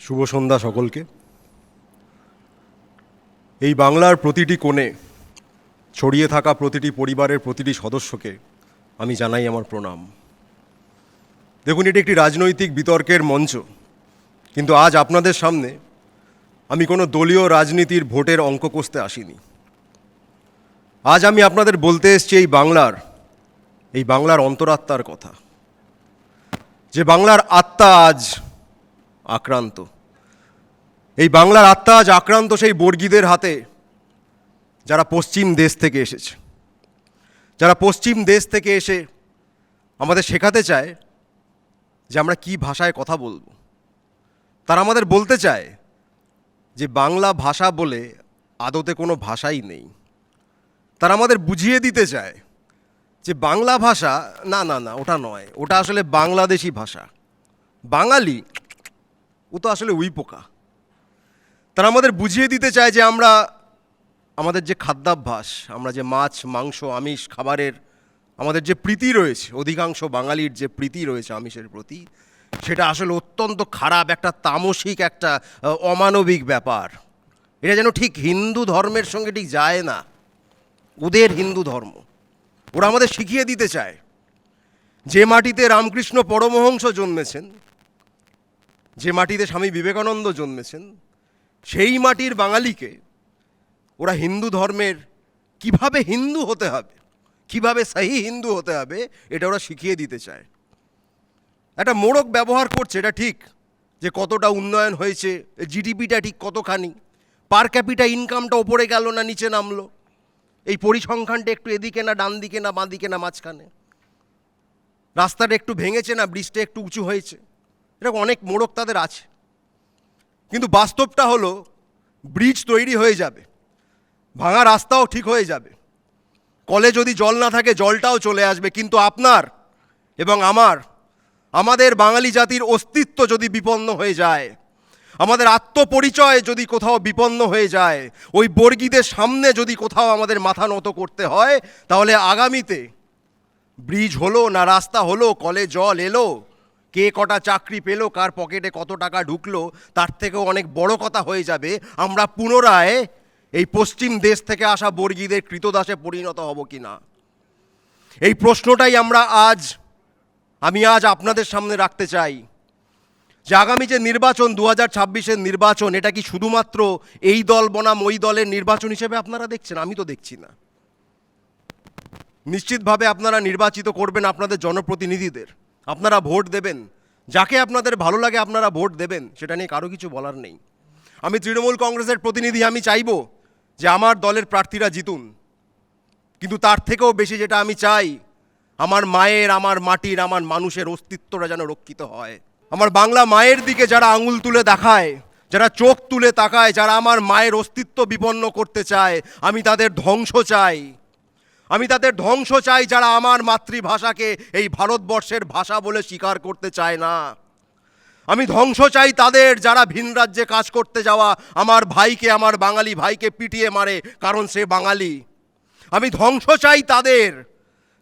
শুভ সন্ধ্যা সকলকে। এই বাংলার প্রতিটি কোণে ছড়িয়ে থাকা প্রতিটি পরিবারের প্রতিটি সদস্যকে আমি জানাই আমার প্রণাম। দেখুন, এটি একটি রাজনৈতিক বিতর্কের মঞ্চ, কিন্তু আজ আপনাদের সামনে আমি কোনো দলীয় রাজনীতির ভোটের অঙ্ক কষতে আসিনি। আজ আমি আপনাদের বলতে এসেছি এই বাংলার অন্তরাত্মার কথা, যে বাংলার আত্মা আজ আক্রান্ত। এই বাংলার আত্মা আজ আক্রান্ত সেই বর্গীদের হাতে, যারা পশ্চিম দেশ থেকে এসেছে, যারা পশ্চিম দেশ থেকে এসে আমাদের শেখাতে চায় যে আমরা কি ভাষায় কথা বলবো। তারা আমাদের বলতে চায় যে বাংলা ভাষা বলে আদতে কোনো ভাষাই নেই। তারা আমাদের বুঝিয়ে দিতে চায় যে বাংলা ভাষা না না না ওটা নয়, ওটা আসলে বাংলাদেশি ভাষা, বাঙালি ও তো আসলে উই পোকা। তারা আমাদের বুঝিয়ে দিতে চায় যে আমাদের যে খাদ্যাভ্যাস, আমরা যে মাছ মাংস আমিষ খাবারের আমাদের যে প্রীতি রয়েছে, অধিকাংশ বাঙালির যে প্রীতি রয়েছে আমিষের প্রতি, সেটা আসলে অত্যন্ত খারাপ, একটা তামসিক, একটা অমানবিক ব্যাপার। এটা যেন ঠিক হিন্দু ধর্মের সঙ্গে ঠিক যায় না, ওদের হিন্দু ধর্ম। ওরা আমাদের শিখিয়ে দিতে চায় যে মাটিতে রামকৃষ্ণ পরমহংস জন্মেছেন, যে মাটিতে স্বামী বিবেকানন্দ জন্মেছেন, সেই মাটির বাঙালিকে ওরা হিন্দু ধর্মের কিভাবে হিন্দু হতে হবে, কিভাবে সহি হিন্দু হতে হবে, এটা ওরা শিখিয়ে দিতে চায়। একটা মোড়ক ব্যবহার করছে, এটা ঠিক, যে কতটা উন্নয়ন হয়েছে, জিডিপিটা ঠিক কতখানি, পার ক্যাপিটা ইনকামটা ওপরে গেল না নিচে নামলো, এই পরিসংখ্যানটা একটু এদিকে না ডান দিকে না বাঁ দিকে না মাঝখানে, রাস্তাটা একটু ভেঙেছে না ব্রিজটা একটু উঁচু হয়েছে, এরকম অনেক মোড়ক তাদের আছে। কিন্তু বাস্তবটা হলো, ব্রিজ তৈরি হয়ে যাবে, ভাঙা রাস্তাও ঠিক হয়ে যাবে, কলে যদি জল না থাকে জলটাও চলে আসবে, কিন্তু আপনার এবং আমাদের বাঙালি জাতির অস্তিত্ব যদি বিপন্ন হয়ে যায়, আমাদের আত্মপরিচয় যদি কোথাও বিপন্ন হয়ে যায়, ওই বর্গীদের সামনে যদি কোথাও আমাদের মাথা নত করতে হয়, তাহলে আগামীতে ব্রিজ হলো না রাস্তা হলো, কলে জল এলো, কে কটা চাকরি পেলো, কার পকেটে কত টাকা ঢুকলো, তার থেকেও অনেক বড় কথা হয়ে যাবে আমরা পুনরায় এই পশ্চিম দেশ থেকে আসা বর্গীদের কৃতদাসে পরিণত হব কি না। এই প্রশ্নটাই আমি আজ আপনাদের সামনে রাখতে চাই, যে আগামী যে নির্বাচন 2026-এর নির্বাচন, এটা কি শুধুমাত্র এই দল বনাম ওই দলের নির্বাচন হিসেবে আপনারা দেখছেন? আমি তো দেখছি না। নিশ্চিতভাবে আপনারা নির্বাচিত করবেন আপনাদের জনপ্রতিনিধিদের, আপনারা ভোট দেবেন, যাকে আপনাদের ভালো লাগে আপনারা ভোট দেবেন, সেটা নিয়ে কারো কিছু বলার নেই। আমি তৃণমূল কংগ্রেসের প্রতিনিধি, আমি চাইব যে আমার দলের প্রার্থীরা জিতুন, কিন্তু তার থেকেও বেশি যেটা আমি চাই, আমার মায়ের, আমার মাটির, আমার মানুষের অস্তিত্বটা যেন রক্ষিত হয়। আমার বাংলা মায়ের দিকে যারা আঙুল তুলে দেখায়, যারা চোখ তুলে তাকায়, যারা আমার মায়ের অস্তিত্ব বিপন্ন করতে চায়, আমি তাদের ধ্বংস চাই। আমি তাদের ধ্বংস চাই যারা আমার মাতৃভাষাকে এই ভারতবর্ষের ভাষা বলে স্বীকার করতে চায় না। আমি ধ্বংস চাই তাদের যারা ভিন রাজ্যে কাজ করতে যাওয়া আমার ভাইকে, আমার বাঙালি ভাইকে পিটিয়ে মারে কারণ সে বাঙালি। আমি ধ্বংস চাই তাদের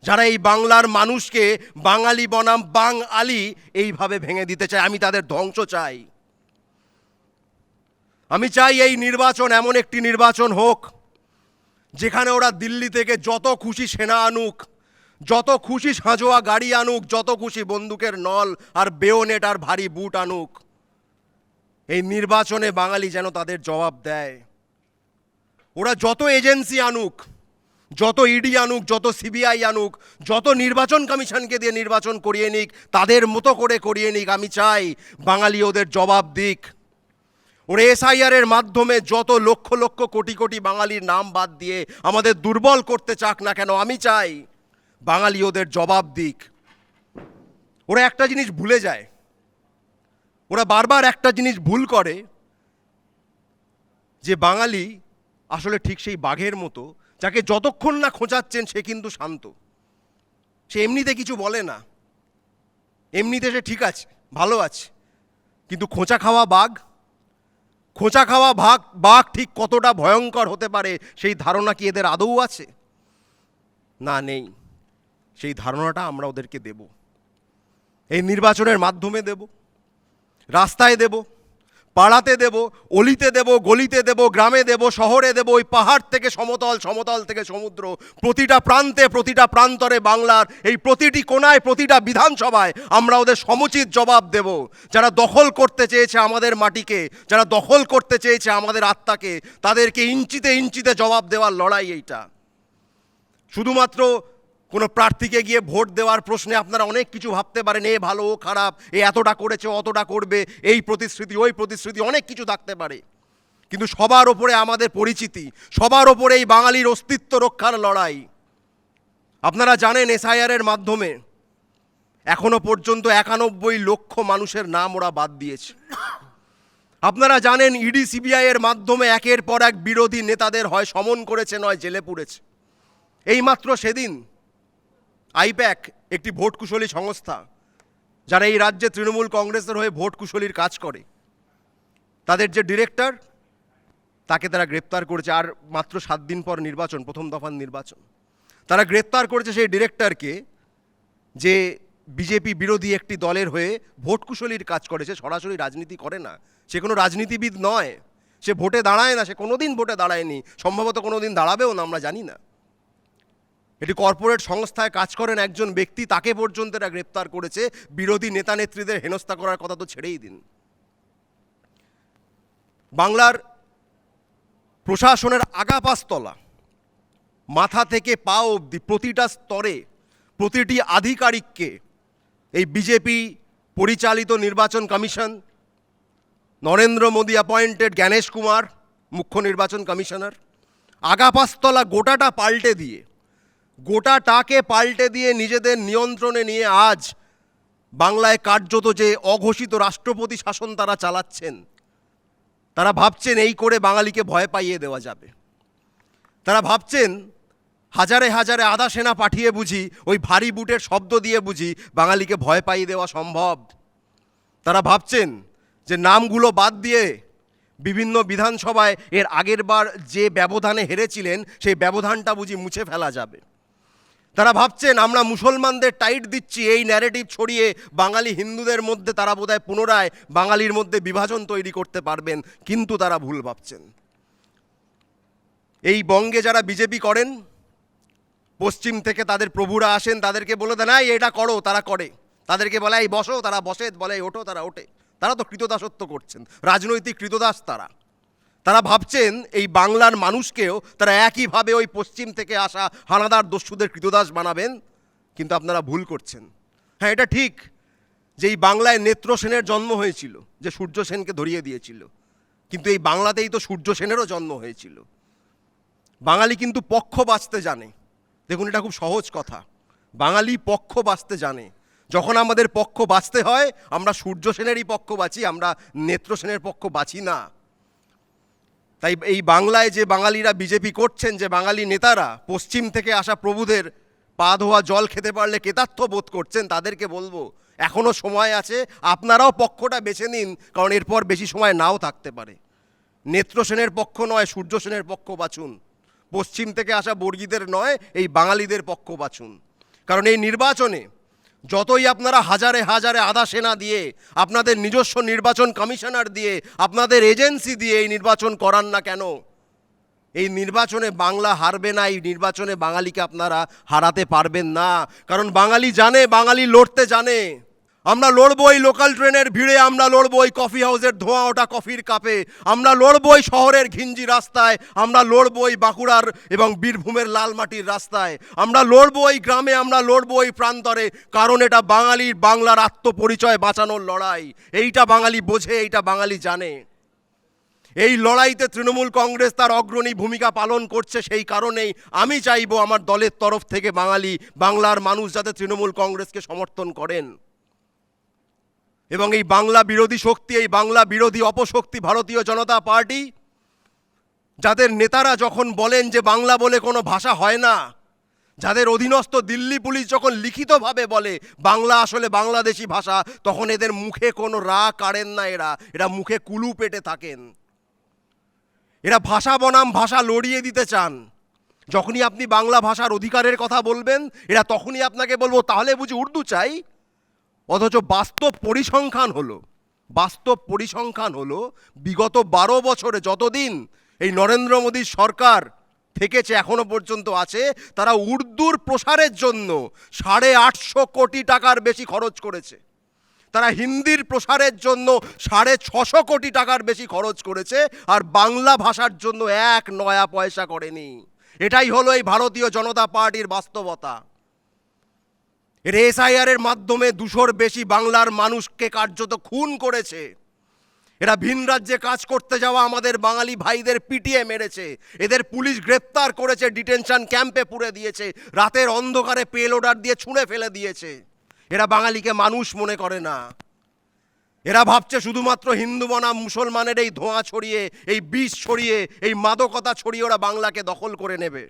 যারা এই বাংলার মানুষকে বাঙালি বনাম বাঙালি এইভাবে ভেঙে দিতে চায়, আমি তাদের ধ্বংস চাই। আমি চাই এই নির্বাচন এমন একটি নির্বাচন হোক যেখানে ওরা দিল্লি থেকে যত খুশি সেনা আনুক, যত খুশি সাঁজোয়া গাড়ি আনুক, যত খুশি বন্দুকের নল আর বেয়োনেট আর ভারী বুট আনুক, এই নির্বাচনে বাঙালি যেন তাদের জবাব দেয়। ওরা যত এজেন্সি আনুক, যত ইডি আনুক, যত সিবিআই আনুক, যত নির্বাচন কমিশনকে দিয়ে নির্বাচন করিয়ে নিক, তাদের মতো করে করিয়ে নিক, আমি চাই বাঙালি ওদের জবাব দিক। ওরা এসআইআরের মাধ্যমে যত লক্ষ লক্ষ কোটি কোটি বাঙালির নাম বাদ দিয়ে আমাদের দুর্বল করতে চাক না কেন, আমি চাই বাঙালি ওদের জবাব দিক। ওরা একটা জিনিস ভুলে যায়, ওরা বারবার একটা জিনিস ভুল করে, যে বাঙালি আসলে ঠিক সেই বাঘের মতো, যাকে যতক্ষণ না খোঁচাচ্ছেন সে কিন্তু শান্ত, সে এমনিতে কিছু বলে না, এমনিতে সে ঠিক আছে, ভালো আছে, কিন্তু খোঁচা খাওয়া বাঘ ঠিক কতটা ভয়ঙ্কর হতে পারে সেই ধারণা কি এদের আদৌ আছে? না, নেই। সেই ধারণাটা আমরা ওদেরকে দেব, এই নির্বাচনের মাধ্যমে দেব, রাস্তায় দেব, পাড়াতে দেব, অলিতে দেব, গলিতে দেব, গ্রামে দেব, শহরে দেব, ওই পাহাড় থেকে সমতল, সমতল থেকে সমুদ্র, প্রতিটা প্রান্তে, প্রতিটা প্রান্তরে বাংলার এই প্রতিটি কোণায়, প্রতিটা বিধানসভায় আমরা ওদের সমুচিত জবাব দেব। যারা দখল করতে চেয়েছে আমাদের মাটিকে, যারা দখল করতে চেয়েছে আমাদের আত্মাকে, তাদেরকে ইঞ্চিতে ইঞ্চিতে জবাব দেওয়ার লড়াই এইটা। শুধুমাত্র কোনো প্রার্থীকে গিয়ে ভোট দেওয়ার প্রশ্নে আপনারা অনেক কিছু ভাবতে পারেন, এ ভালো ও খারাপ, এ এতটা করেছে অতটা করবে, এই প্রতিশ্রুতি ওই প্রতিশ্রুতি, অনেক কিছু থাকতে পারে। কিন্তু সবার ওপরে আমাদের পরিচিতি, সবার ওপরে এই বাঙালির অস্তিত্ব রক্ষার লড়াই। আপনারা জানেন এসআইআরের মাধ্যমে এখনো পর্যন্ত 91 লক্ষ মানুষের নাম ওরা বাদ দিয়েছে। আপনারা জানেন ইডি সিবিআই এর মাধ্যমে একের পর এক বিরোধী নেতাদের হয় সমন করেছে, নয় জেলে পুরেছে। এইমাত্র সেদিন আইপ্যাক, একটি ভোট কুশলী সংস্থা যারা এই রাজ্যে তৃণমূল কংগ্রেসের হয়ে ভোট কুশলীর কাজ করে, তাদের যে ডিরেক্টর, তাকে তারা গ্রেপ্তার করেছে। আর মাত্র 7 দিন পর নির্বাচন, প্রথম দফার নির্বাচন। তারা গ্রেপ্তার করেছে সেই ডিরেক্টরকে, যে বিজেপি বিরোধী একটি দলের হয়ে ভোট কুশলীর কাজ করে। সে সরাসরি রাজনীতি করে না, সে কোনো রাজনীতিবিদ নয়, সে ভোটে দাঁড়ায় না, সে কোনোদিন ভোটে দাঁড়ায়নি, সম্ভবত কোনোদিন দাঁড়াবেও না, আমরা জানি না। এটি কর্পোরেট সংস্থায় কাজ করেন একজন ব্যক্তি, তাকে পর্যন্ত এরা গ্রেপ্তার করেছে। বিরোধী নেতা নেত্রীদের হেনস্থা করার কথা তো ছেড়েই দিন। বাংলার প্রশাসনের আগাপাস্তলা, মাথা থেকে পা অবধি প্রতিটা স্তরে প্রতিটি আধিকারিককে এই বিজেপি পরিচালিত নির্বাচন কমিশন, নরেন্দ্র মোদী অ্যাপয়েন্টেড জ্ঞানেশ কুমার মুখ্য নির্বাচন কমিশনার, আগাপাস্তলা গোটাটাকে পাল্টে দিয়ে নিজেদের নিয়ন্ত্রণে নিয়ে আজ বাংলায় কার্যত যে অঘোষিত রাষ্ট্রপতি শাসন তারা চালাচ্ছেন, তারা ভাবছেন এই করে বাঙালিকে ভয় পাইয়ে দেওয়া যাবে। তারা ভাবছেন হাজারে হাজারে আধা সেনা পাঠিয়ে বুঝি, ওই ভারী বুটের শব্দ দিয়ে বুঝি বাঙালিকে ভয় পাইয়ে দেওয়া সম্ভব। তারা ভাবছেন যে নামগুলো বাদ দিয়ে বিভিন্ন বিধানসভায় এর আগের বার যে ব্যবধানে হেরেছিলেন, সেই ব্যবধানটা বুঝি মুছে ফেলা যাবে। তারা ভাবছেন আমরা মুসলমানদের টাইট দিচ্ছি, এই ন্যারেটিভ ছড়িয়ে বাঙালি হিন্দুদের মধ্যে তারা বোধহয় পুনরায় বাঙালির মধ্যে বিভাজন তৈরি করতে পারবেন। কিন্তু তারা ভুল ভাবছেন। এই বঙ্গে যারা বিজেপি করেন, পশ্চিম থেকে তাদের প্রভুরা আসেন, তাদেরকে বলে দেন এই এটা করো, তারা করে। তাদেরকে বলে এই বসো, তারা বসে, বলে এই ওঠো, তারা ওঠে। তারা তো কৃতদাসত্ব করছেন, রাজনৈতিক কৃতদাস তারা। তারা ভাবছেন এই বাংলার মানুষকেও তারা একইভাবে ওই পশ্চিম থেকে আসা হানাদার দস্যুদের কৃতদাস বানাবেন। কিন্তু আপনারা ভুল করছেন। হ্যাঁ, এটা ঠিক যে এই বাংলায় নেত্র সেনের জন্ম হয়েছিল, যে সূর্য সেনকে ধরিয়ে দিয়েছিল। কিন্তু এই বাংলাতেই তো সূর্য সেনেরও জন্ম হয়েছিল। বাঙালি কিন্তু পক্ষ বাঁচতে জানে। দেখুন, এটা খুব সহজ কথা। বাঙালি পক্ষ বাঁচতে জানে। যখন আমাদের পক্ষ বাঁচতে হয়, আমরা সূর্য সেনেরই পক্ষ বাঁচি, আমরা নেত্র সেনের পক্ষ বাঁচি না। তাই এই বাংলায় যে বাঙালিরা বিজেপি করছেন, যে বাঙালি নেতারা পশ্চিম থেকে আসা প্রভুদের পা ধোয়া জল খেতে পারলে কেতার্থ বোধ করছেন, তাদেরকে বলবো এখনও সময় আছে, আপনারাও পক্ষটা বেছে নিন, কারণ এরপর বেশি সময় নাও থাকতে পারে। নেত্র সেনের পক্ষ নয়, সূর্য সেনের পক্ষ বাছুন। পশ্চিম থেকে আসা বর্গীদের নয়, এই বাঙালিদের পক্ষ বাছুন। কারণ এই নির্বাচনে যতই আপনারা হাজারে হাজারে আধা সেনা দিয়ে, আপনাদের নিজস্ব নির্বাচন কমিশনার দিয়ে, আপনাদের এজেন্সি দিয়ে এই নির্বাচন করান না কেন, এই নির্বাচনে বাংলা হারবে না। এই নির্বাচনে বাঙালিকে আপনারা হারাতে পারবেন না। কারণ বাঙালি জানে, বাঙালি লড়তে জানে। আমরা লড়বো এই লোকাল ট্রেনের ভিড়ে, আমরা লড়বো এই কফি হাউসের ধোঁয়া ওঠা কফির কাপে, আমরা লড়বো এই শহরের ঘিঞ্জি রাস্তায়, আমরা লড়বো এই বাঁকুড়ার এবং বীরভূমের লাল মাটির রাস্তায়, আমরা লড়বো এই গ্রামে, আমরা লড়বো এই প্রান্তরে। কারণ এটা বাঙালির, বাংলার আত্মপরিচয় বাঁচানোর লড়াই। এইটা বাঙালি বোঝে, এইটা বাঙালি জানে। এই লড়াইতে তৃণমূল কংগ্রেস তার অগ্রণী ভূমিকা পালন করছে। সেই কারণেই আমি চাইবো আমার দলের তরফ থেকে বাংলার মানুষ যাতে তৃণমূল কংগ্রেসকে সমর্থন করেন। এবং এই বাংলা বিরোধী শক্তি, এই বাংলা বিরোধী অপশক্তি ভারতীয় জনতা পার্টি, যাদের নেতারা যখন বলেন যে বাংলা বলে কোনো ভাষা হয় না, যাদের অধীনস্থ দিল্লি পুলিশ যখন লিখিতভাবে বলে বাংলা আসলে বাংলাদেশি ভাষা, তখন এদের মুখে কোনো রা কাড়েন না। এরা মুখে কুলু পেটে থাকেন। এরা ভাষা বনাম ভাষা লড়িয়ে দিতে চান। যখনই আপনি বাংলা ভাষার অধিকারের কথা বলবেন, এরা তখনই আপনাকে বলবো তাহলে বুঝি উর্দু চাই। অথচ বাস্তব পরিসংখ্যান হলো, বাস্তব পরিসংখ্যান হলো বিগত 12 বছরে যতদিন এই নরেন্দ্র মোদীর সরকার থেকেছে এখনো পর্যন্ত আছে, তারা উর্দুর প্রসারের জন্য 850 কোটি টাকার বেশি খরচ করেছে। তারা হিন্দির প্রসারের জন্য 650 কোটি টাকার বেশি খরচ করেছে, আর বাংলা ভাষার জন্য 1 নয়া পয়সা করেনি। এটাই হলো এই ভারতীয় জনতা পার্টির বাস্তবতা। এর এসআইআর এর মাধ্যমে 200-র বেশি বাংলার মানুষকে কার্যত খুন করেছে। এরা ভিন রাজ্যে কাজ করতে যাওয়া আমাদের বাঙালি ভাইদের পিটিয়ে মেরেছে, এদের পুলিশ গ্রেপ্তার করেছে, ডিটেনশন ক্যাম্পে পুরে দিয়েছে, রাতের অন্ধকারে পেলোডার দিয়ে ছুঁড়ে ফেলে দিয়েছে। এরা বাঙালিকে মানুষ মনে করে না। এরা ভাবছে শুধুমাত্র হিন্দু বনাম মুসলমানের এই ধোঁয়া ছড়িয়ে, এই বিষ ছড়িয়ে, এই মাদকতা ছড়িয়ে ওরা বাংলাকে দখল করে নেবে।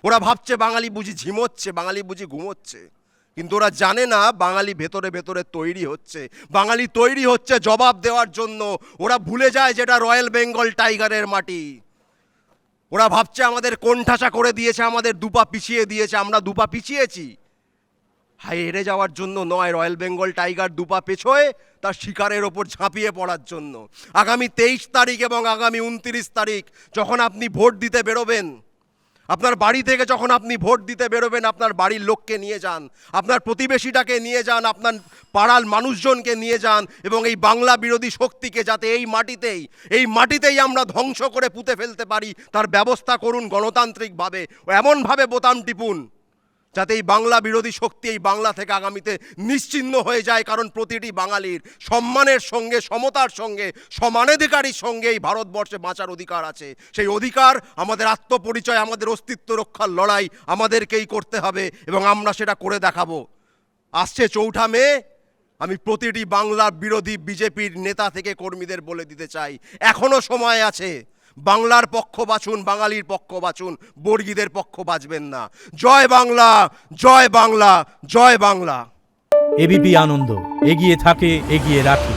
ওরা ভাবছে বাঙালি বুঝি ঝিমোচ্ছে, বাঙালি বুঝি ঘুমোচ্ছে। কিন্তু ওরা জানে না বাঙালি ভেতরে ভেতরে তৈরি হচ্ছে। বাঙালি তৈরি হচ্ছে জবাব দেওয়ার জন্য। ওরা ভুলে যায় যেটা রয়্যাল বেঙ্গল টাইগারের মাটি। ওরা ভাবছে আমাদের কোণঠাসা করে দিয়েছে, আমাদের দুপা পিছিয়ে দিয়েছে। আমরা দুপা পিছিয়েছি? হায়, হেরে যাওয়ার জন্য নয়। রয়্যাল বেঙ্গল টাইগার দুপা পেছোয় তার শিকারের ওপর ঝাঁপিয়ে পড়ার জন্য। আগামী 23 তারিখ এবং আগামী 29 তারিখ যখন আপনি ভোট দিতে বেরোবেন, আপনার বাড়ি থেকে যখন আপনি ভোট দিতে বেরোবেন, আপনার বাড়ির লোককে নিয়ে যান, আপনার প্রতিবেশীটাকে নিয়ে যান, আপনার পাড়ার মানুষজনকে নিয়ে যান, এবং এই বাংলা বিরোধী শক্তিকে যাতে এই মাটিতেই আমরা ধ্বংস করে পুঁতে ফেলতে পারি তার ব্যবস্থা করুন গণতান্ত্রিকভাবে। এমনভাবে বোতাম টিপুন যাতে এই বাংলা বিরোধী শক্তি এই বাংলা থেকে আগামীতে নিশ্চিহ্ন হয়ে যায়। কারণ প্রতিটি বাঙালির সম্মানের সঙ্গে, সমতার সঙ্গে, সমানাধিকারীর সঙ্গে এই ভারতবর্ষে বাঁচার অধিকার আছে। সেই অধিকার, আমাদের আত্মপরিচয়, আমাদের অস্তিত্ব রক্ষার লড়াই আমাদেরকেই করতে হবে, এবং আমরা সেটা করে দেখাবো। আসছে 4 মে। আমি প্রতিটি বাংলা বিরোধী বিজেপির নেতা থেকে কর্মীদের বলে দিতে চাই, এখনো সময় আছে। বাংলার পক্ষ বাছুন, বাঙালির পক্ষ বাছুন, বর্গীদের পক্ষ বাঁচবেন না। জয় বাংলা, জয় বাংলা, জয় বাংলা। এবিপি আনন্দ, এগিয়ে থাকে, এগিয়ে রাখে।